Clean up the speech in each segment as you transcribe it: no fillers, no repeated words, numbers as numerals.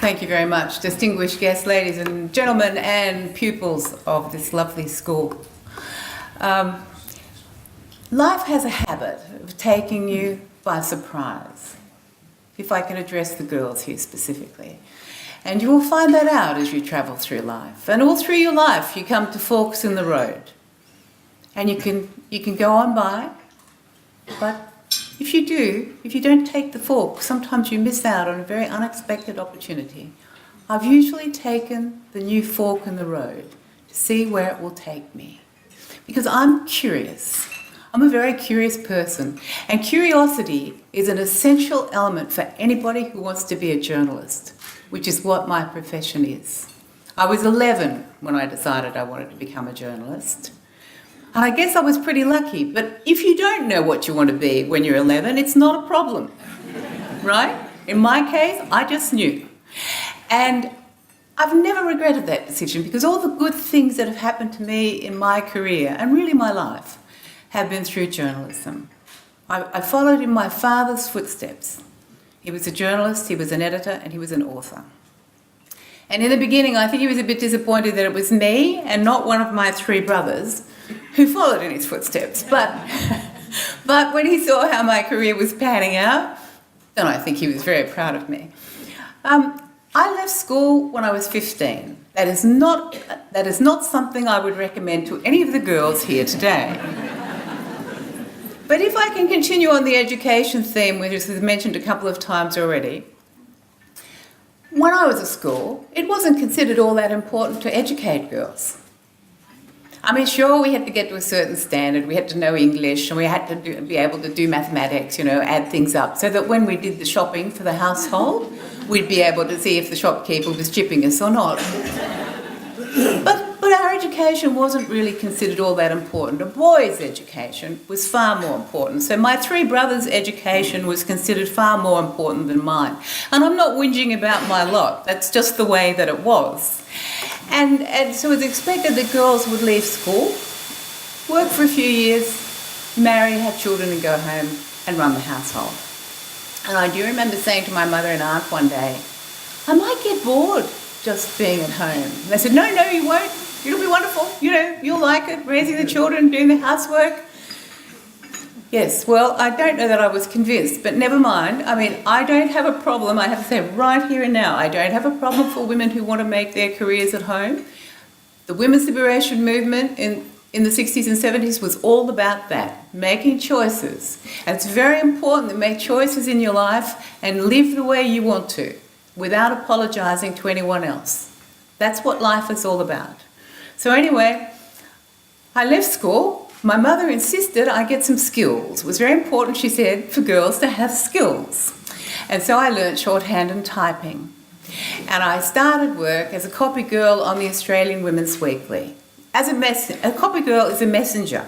Thank you very much, distinguished guests, ladies and gentlemen, and pupils of this lovely school. Life has a habit of taking you by surprise, if I can address the girls here specifically. And you will find that out as you travel through life. And all through your life, you come to forks in the road. And you can go on by, but if you don't take the fork, sometimes you miss out on a very unexpected opportunity. I've usually taken the new fork in the road to see where it will take me. Because I'm curious. I'm a very curious person. And curiosity is an essential element for anybody who wants to be a journalist, which is what my profession is. I was 11 when I decided I wanted to become a journalist. And I guess I was pretty lucky, but if you don't know what you want to be when you're 11, it's not a problem, right? In my case, I just knew. And I've never regretted that decision because all the good things that have happened to me in my career, and really my life, have been through journalism. I followed in my father's footsteps. He was a journalist, he was an editor, and he was an author. And in the beginning, I think he was a bit disappointed that it was me and not one of my three brothers who followed in his footsteps. But when he saw how my career was panning out, then I think he was very proud of me. I left school when I was 15. That is not something I would recommend to any of the girls here today. But if I can continue on the education theme, which was mentioned a couple of times already, when I was at school, it wasn't considered all that important to educate girls. I mean, sure, we had to get to a certain standard, we had to know English, and we had to be able to do mathematics, add things up, so that when we did the shopping for the household, we'd be able to see if the shopkeeper was chipping us or not. But our education wasn't really considered all that important. A boy's education was far more important. So my three brothers' education was considered far more important than mine. And I'm not whinging about my lot. That's just the way that it was. And so it was expected that girls would leave school, work for a few years, marry, have children and go home and run the household. And I do remember saying to my mother and aunt one day, I might get bored just being at home. And they said, no, you won't. It'll be wonderful. You'll like it, raising the children, doing the housework. Yes, well, I don't know that I was convinced, but never mind. I mean, I don't have a problem, I have to say right here and now, I don't have a problem for women who want to make their careers at home. The women's liberation movement in the 60s and 70s was all about that, making choices. And it's very important to make choices in your life and live the way you want to, without apologising to anyone else. That's what life is all about. So anyway, I left school. My mother insisted I get some skills. It was very important, she said, for girls to have skills. And so I learnt shorthand and typing. And I started work as a copy girl on the Australian Women's Weekly. A copy girl is a messenger.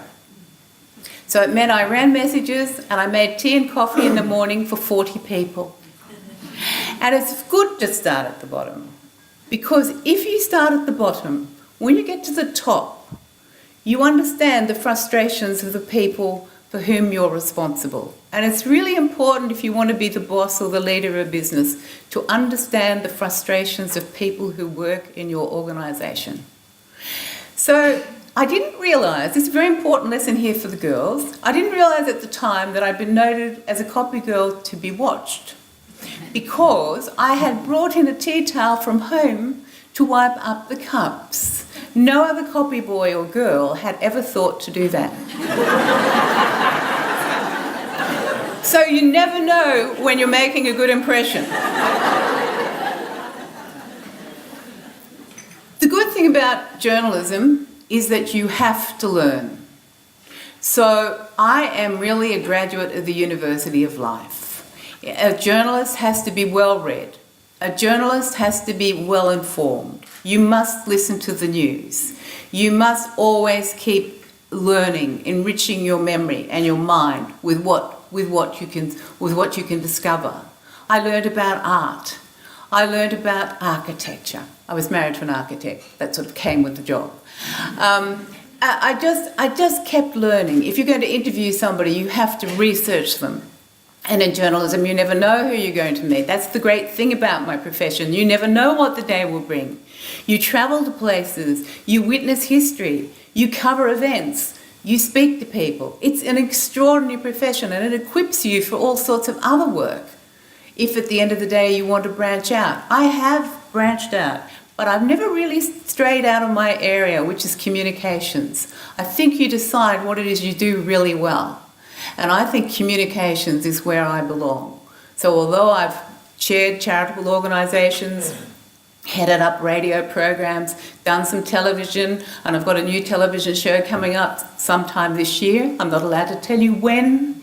So it meant I ran messages and I made tea and coffee in the morning for 40 people. And it's good to start at the bottom. Because if you start at the bottom, when you get to the top, you understand the frustrations of the people for whom you're responsible. And it's really important if you want to be the boss or the leader of a business to understand the frustrations of people who work in your organisation. So I didn't realise, this is a very important lesson here for the girls, I didn't realise at the time that I'd been noted as a copy girl to be watched because I had brought in a tea towel from home to wipe up the cups. No other copy boy or girl had ever thought to do that. So you never know when you're making a good impression. The good thing about journalism is that you have to learn. So I am really a graduate of the University of Life. A journalist has to be well-read. A journalist has to be well-informed. You must listen to the news. You must always keep learning, enriching your memory and your mind with what you can discover. I learned about art. I learned about architecture. I was married to an architect. That sort of came with the job. I just kept learning. If you're going to interview somebody, you have to research them. And in journalism, you never know who you're going to meet. That's the great thing about my profession. You never know what the day will bring. You travel to places, you witness history, you cover events, you speak to people. It's an extraordinary profession, and it equips you for all sorts of other work. If at the end of the day you want to branch out. I have branched out, but I've never really strayed out of my area, which is communications. I think you decide what it is you do really well. And I think communications is where I belong. So although I've chaired charitable organisations, headed up radio programs, done some television, and I've got a new television show coming up sometime this year. I'm not allowed to tell you when.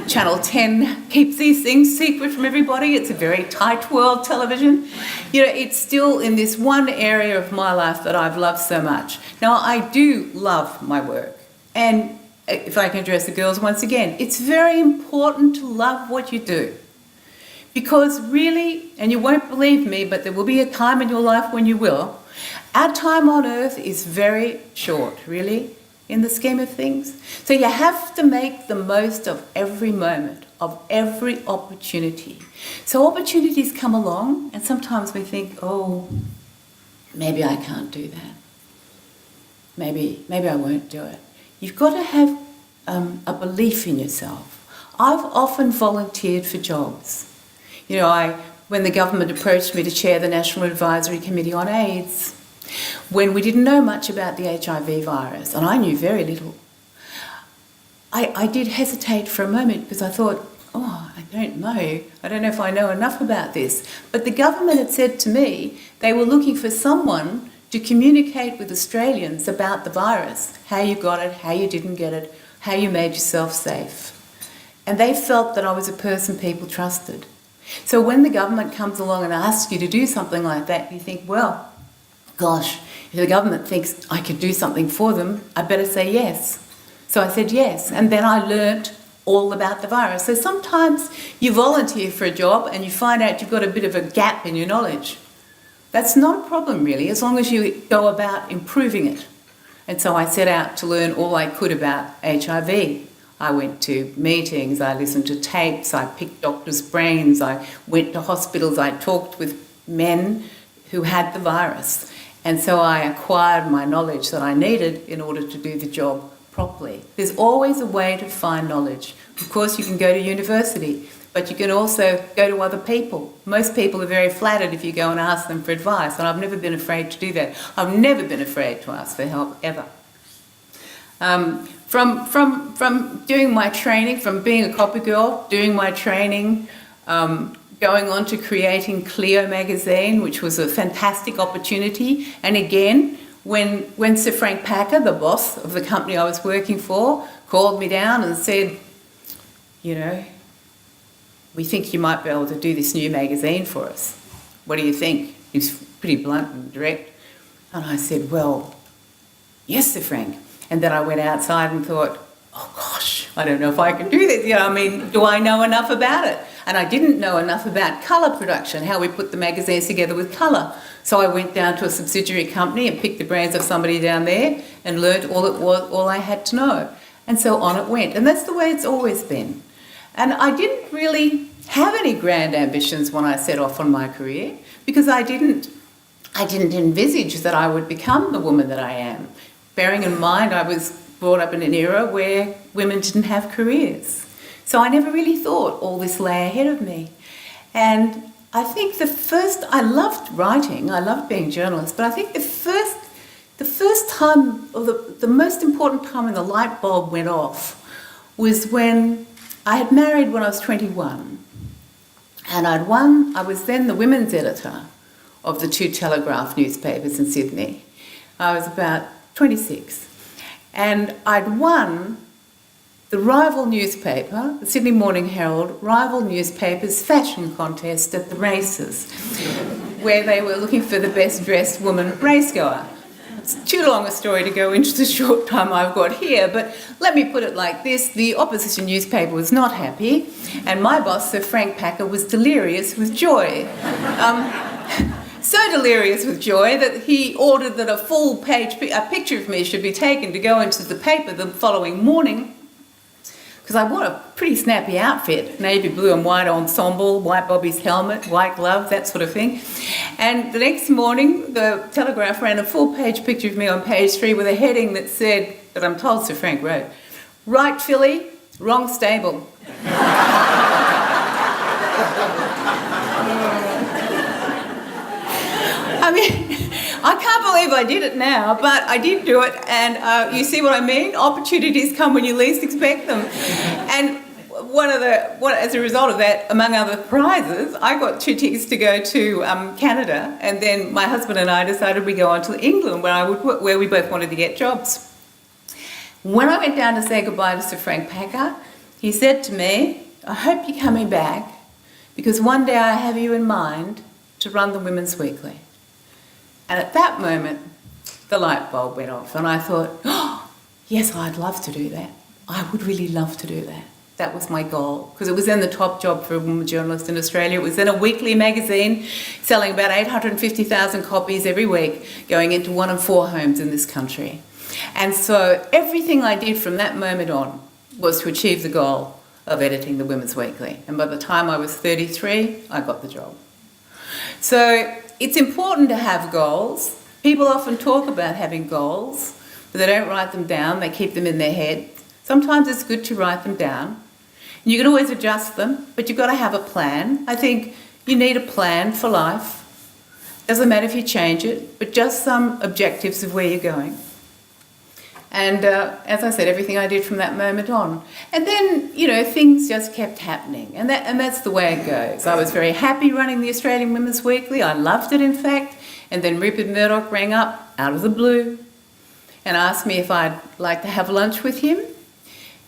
Channel 10 keeps these things secret from everybody. It's a very tight world, television. You know, it's still in this one area of my life that I've loved so much. Now, I do love my work. And if I can address the girls once again, it's very important to love what you do. Because really, and you won't believe me, but there will be a time in your life when you will, our time on earth is very short, really, in the scheme of things. So you have to make the most of every moment, of every opportunity. So opportunities come along, and sometimes we think, oh, maybe I can't do that. Maybe I won't do it. You've got to have a belief in yourself. I've often volunteered for jobs. You know, when the government approached me to chair the National Advisory Committee on AIDS, when we didn't know much about the HIV virus, and I knew very little, I did hesitate for a moment because I thought, oh, I don't know if I know enough about this. But the government had said to me they were looking for someone to communicate with Australians about the virus, how you got it, how you didn't get it, how you made yourself safe. And they felt that I was a person people trusted. So when the government comes along and asks you to do something like that, you think, well, gosh, if the government thinks I could do something for them, I better say yes. So I said yes, and then I learnt all about the virus. So sometimes you volunteer for a job and you find out you've got a bit of a gap in your knowledge. That's not a problem really, as long as you go about improving it. And so I set out to learn all I could about HIV. I went to meetings, I listened to tapes, I picked doctors' brains, I went to hospitals, I talked with men who had the virus. And so I acquired my knowledge that I needed in order to do the job properly. There's always a way to find knowledge. Of course, you can go to university, but you can also go to other people. Most people are very flattered if you go and ask them for advice, and I've never been afraid to do that. I've never been afraid to ask for help, ever. From doing my training, from being a copy girl, doing my training, going on to creating Clio magazine, which was a fantastic opportunity. And again, when Sir Frank Packer, the boss of the company I was working for, called me down and said, you know, we think you might be able to do this new magazine for us. What do you think? He was pretty blunt and direct. And I said, well, yes, Sir Frank. And then I went outside and thought, oh gosh, I don't know if I can do this. You know, I mean, do I know enough about it? And I didn't know enough about colour production, how we put the magazines together with colour. So I went down to a subsidiary company and picked the brains of somebody down there and learnt all I had to know. And so on it went. And that's the way it's always been. And I didn't really have any grand ambitions when I set off on my career, because I didn't envisage that I would become the woman that I am. Bearing in mind I was brought up in an era where women didn't have careers. So I never really thought all this lay ahead of me. And I think I loved writing, I loved being a journalist, but I think the first time, or the most important time when the light bulb went off was when I had married when I was 21. And I was then the women's editor of the 2 Telegraph newspapers in Sydney. I was about 26. And I'd won the rival newspaper, the Sydney Morning Herald, rival newspaper's fashion contest at the races, where they were looking for the best dressed woman racegoer. It's too long a story to go into the short time I've got here, but let me put it like this. The opposition newspaper was not happy, and my boss, Sir Frank Packer, was delirious with joy. So delirious with joy that he ordered that a picture of me should be taken to go into the paper the following morning, because I wore a pretty snappy outfit, navy blue and white ensemble, white Bobby's helmet, white gloves, that sort of thing. And the next morning, the Telegraph ran a full-page picture of me on page 3 with a heading that said, that I'm told Sir Frank wrote, "Right filly, wrong stable." I mean, I can't believe I did it now, but I did do it, and you see what I mean? Opportunities come when you least expect them. And as a result of that, among other prizes, I got 2 tickets to go to Canada, and then my husband and I decided we'd go on to England, where we both wanted to get jobs. When I went down to say goodbye to Sir Frank Packer, he said to me, "I hope you're coming back, because one day I have you in mind to run the Women's Weekly." And at that moment, the light bulb went off, and I thought, oh, yes, I'd love to do that. I would really love to do that. That was my goal, because it was then the top job for a woman journalist in Australia. It was then a weekly magazine selling about 850,000 copies every week, going into 1 in 4 homes in this country. And so everything I did from that moment on was to achieve the goal of editing the Women's Weekly. And by the time I was 33, I got the job. So it's important to have goals. People often talk about having goals, but they don't write them down. They keep them in their head. Sometimes it's good to write them down. You can always adjust them, but you've got to have a plan. I think you need a plan for life. Doesn't matter if you change it, but just some objectives of where you're going. And as I said, everything I did from that moment on. And then, things just kept happening. And that's the way it goes. I was very happy running the Australian Women's Weekly. I loved it, in fact. And then Rupert Murdoch rang up out of the blue and asked me if I'd like to have lunch with him.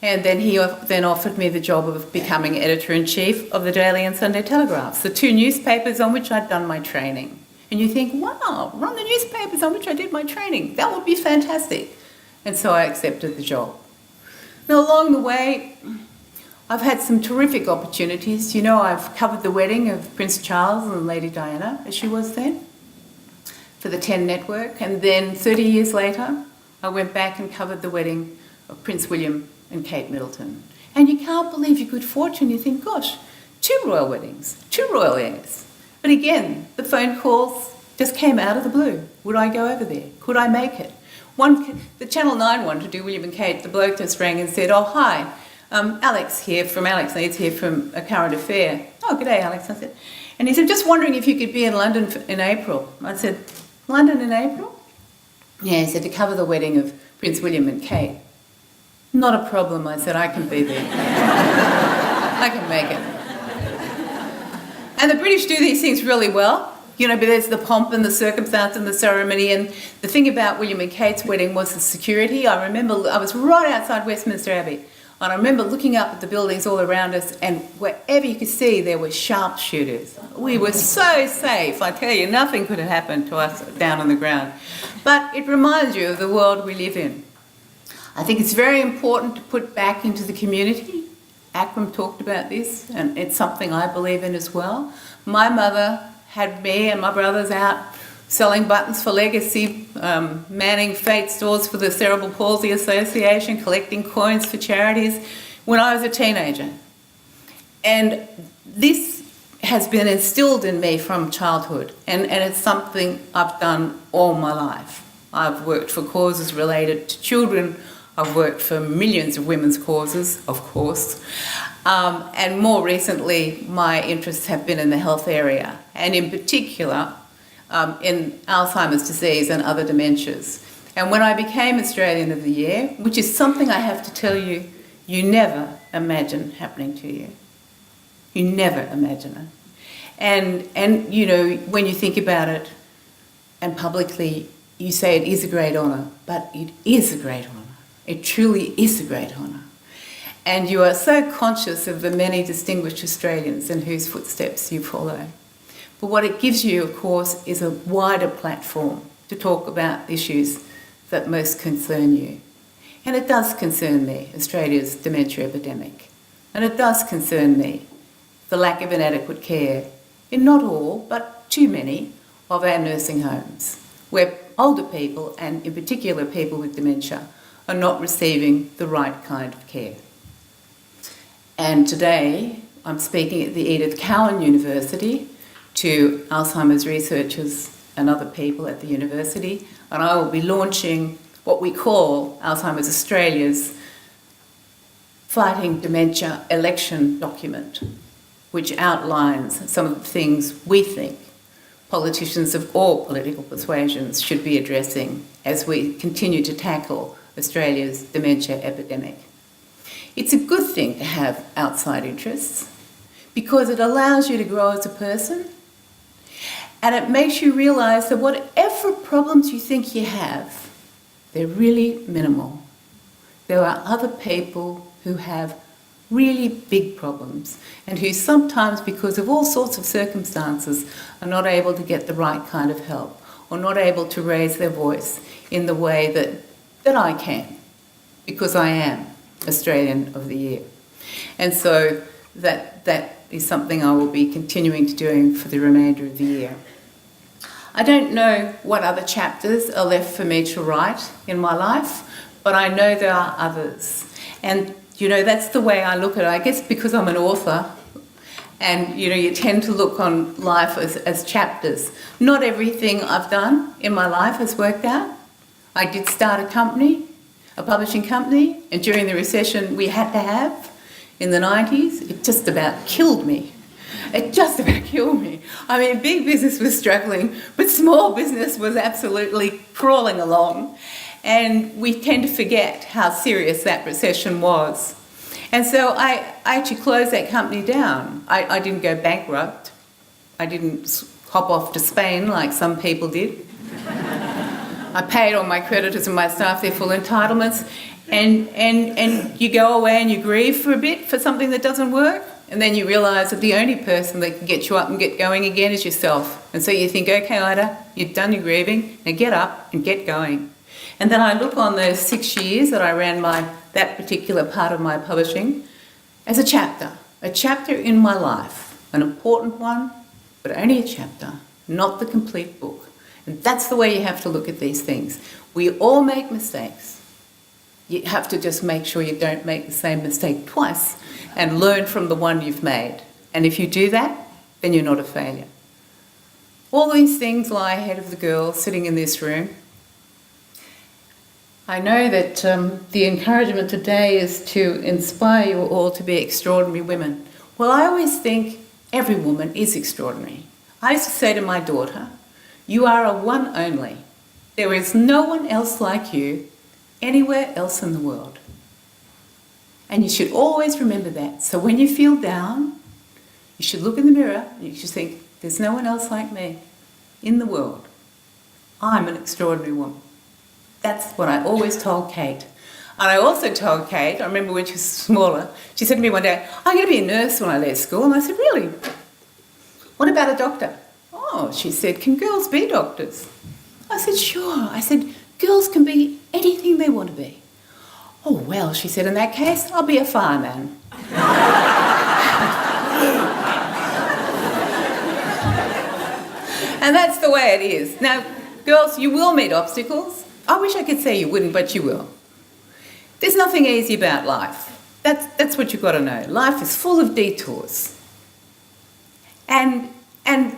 And then he then offered me the job of becoming editor-in-chief of the Daily and Sunday Telegraphs, the 2 newspapers on which I'd done my training. And you think, wow, run the newspapers on which I did my training. That would be fantastic. And so I accepted the job. Now, along the way, I've had some terrific opportunities. I've covered the wedding of Prince Charles and Lady Diana, as she was then, for the 10 network. And then 30 years later, I went back and covered the wedding of Prince William and Kate Middleton. And you can't believe your good fortune. You think, gosh, 2 royal weddings, 2 royal heirs. But again, the phone calls just came out of the blue. Would I go over there? Could I make it? The Channel 9 one to do William and Kate, the bloke just rang and said, "Oh, hi, Alex Needs here from A Current Affair." "Oh, g'day, Alex," I said. And he said, "Just wondering if you could be in London in April." I said, "London in April?" Yeah, he said, "To cover the wedding of Prince William and Kate." "Not a problem," I said, "I can be there." I can make it. And the British do these things really well. But there's the pomp and the circumstance and the ceremony. And the thing about William and Kate's wedding was the security. I remember I was right outside Westminster Abbey. And I remember looking up at the buildings all around us, and wherever you could see, there were sharpshooters. We were so safe. I tell you, nothing could have happened to us down on the ground. But it reminds you of the world we live in. I think it's very important to put back into the community. Akram talked about this, and it's something I believe in as well. My mother had me and my brothers out selling buttons for Legacy, manning fate stores for the Cerebral Palsy Association, collecting coins for charities when I was a teenager. And this has been instilled in me from childhood, and it's something I've done all my life. I've worked for causes related to children. I've worked for millions of women's causes, of course. And more recently, my interests have been in the health area, and in particular in Alzheimer's disease and other dementias. And when I became Australian of the Year, which is something I have to tell you, you never imagine happening to you. You never imagine it. And when you think about it, and publicly you say it is a great honour, but it is a great honour. It truly is a great honour. And you are so conscious of the many distinguished Australians in whose footsteps you follow. But what it gives you, of course, is a wider platform to talk about issues that most concern you. And it does concern me, Australia's dementia epidemic. And it does concern me, the lack of inadequate care in not all, but too many, of our nursing homes, where older people, and in particular people with dementia, are not receiving the right kind of care. And today I'm speaking at the Edith Cowan University to Alzheimer's researchers and other people at the university, and I will be launching what we call Alzheimer's Australia's Fighting Dementia election document, which outlines some of the things we think politicians of all political persuasions should be addressing as we continue to tackle Australia's dementia epidemic. It's a good thing to have outside interests because it allows you to grow as a person, and it makes you realise that whatever problems you think you have, they're really minimal. There are other people who have really big problems and who sometimes, because of all sorts of circumstances, are not able to get the right kind of help or not able to raise their voice in the way that I can, because I am Australian of the Year. And so that is something I will be continuing to doing for the remainder of the year. I don't know what other chapters are left for me to write in my life, but I know there are others. And, that's the way I look at it. I guess because I'm an author, and, you tend to look on life as chapters. Not everything I've done in my life has worked out. I did start a publishing company, and during the recession we had to have in the 90s, it just about killed me. It just about killed me. I mean, big business was struggling, but small business was absolutely crawling along. And we tend to forget how serious that recession was. And so I actually closed that company down. I didn't go bankrupt. I didn't hop off to Spain like some people did. I paid all my creditors and my staff their full entitlements. And you go away and you grieve for a bit for something that doesn't work. And then you realise that the only person that can get you up and get going again is yourself. And so you think, okay, Ida, you've done your grieving, now get up and get going. And then I look on those 6 years that I ran that particular part of my publishing as a chapter in my life, an important one, but only a chapter, not the complete book. And that's the way you have to look at these things. We all make mistakes. You have to just make sure you don't make the same mistake twice and learn from the one you've made. And if you do that, then you're not a failure. All these things lie ahead of the girl sitting in this room. I know that the encouragement today is to inspire you all to be extraordinary women. Well, I always think every woman is extraordinary. I used to say to my daughter, you are a one only. There is no one else like you anywhere else in the world. And you should always remember that. So when you feel down, you should look in the mirror and you should think, there's no one else like me in the world. I'm an extraordinary woman. That's what I always told Kate. And I also told Kate, I remember when she was smaller, she said to me one day, I'm going to be a nurse when I leave school. And I said, really? What about a doctor? Oh, she said, can girls be doctors? I said, sure. I said, girls can be anything they want to be. Oh, well, she said, in that case, I'll be a fireman. And that's the way it is. Now, girls, you will meet obstacles. I wish I could say you wouldn't, but you will. There's nothing easy about life. That's what you've got to know. Life is full of detours. And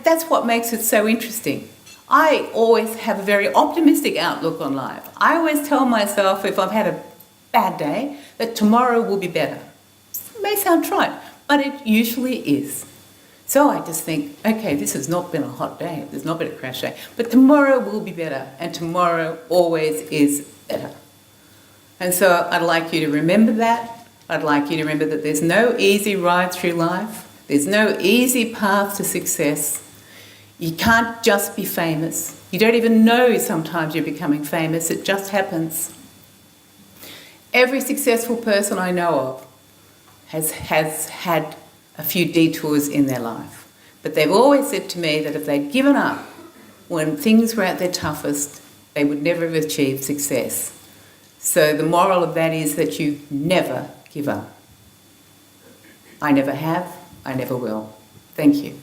that's what makes it so interesting. I always have a very optimistic outlook on life. I always tell myself if I've had a bad day, that tomorrow will be better. It may sound trite, but it usually is. So I just think, okay, this has not been a hot day, there's not been a crash day, but tomorrow will be better, and tomorrow always is better. And so I'd like you to remember that. I'd like you to remember that there's no easy ride through life. There's no easy path to success. You can't just be famous. You don't even know sometimes you're becoming famous. It just happens. Every successful person I know of has had a few detours in their life. But they've always said to me that if they'd given up when things were at their toughest, they would never have achieved success. So the moral of that is that you never give up. I never have, I never will. Thank you.